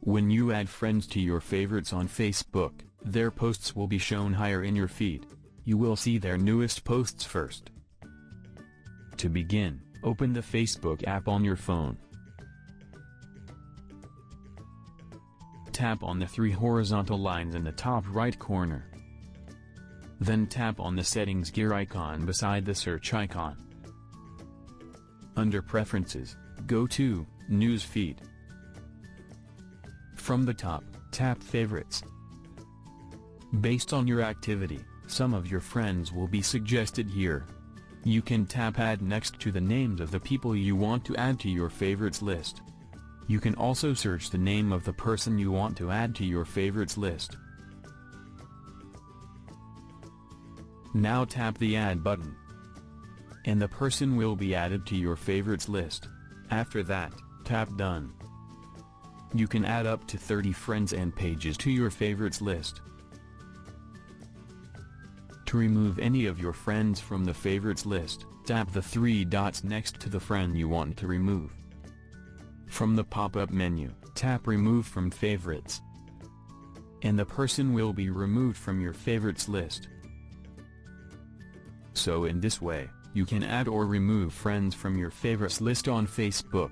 When you add friends to your favorites on Facebook, their posts will be shown higher in your feed. You will see their newest posts first. To begin, open the Facebook app on your phone. Tap on the three horizontal lines in the top right corner. Then tap on the settings gear icon beside the search icon. Under Preferences, go to News Feed. From the top, tap Favorites. Based on your activity, some of your friends will be suggested here. You can tap Add next to the names of the people you want to add to your favorites list. You can also search the name of the person you want to add to your favorites list. Now tap the Add button, and the person will be added to your favorites list. After that, tap Done. You can add up to 30 friends and pages to your favorites list. To remove any of your friends from the favorites list, tap the three dots next to the friend you want to remove. From the pop-up menu, tap Remove from Favorites, and the person will be removed from your favorites list. So in this way, you can add or remove friends from your favorites list on Facebook.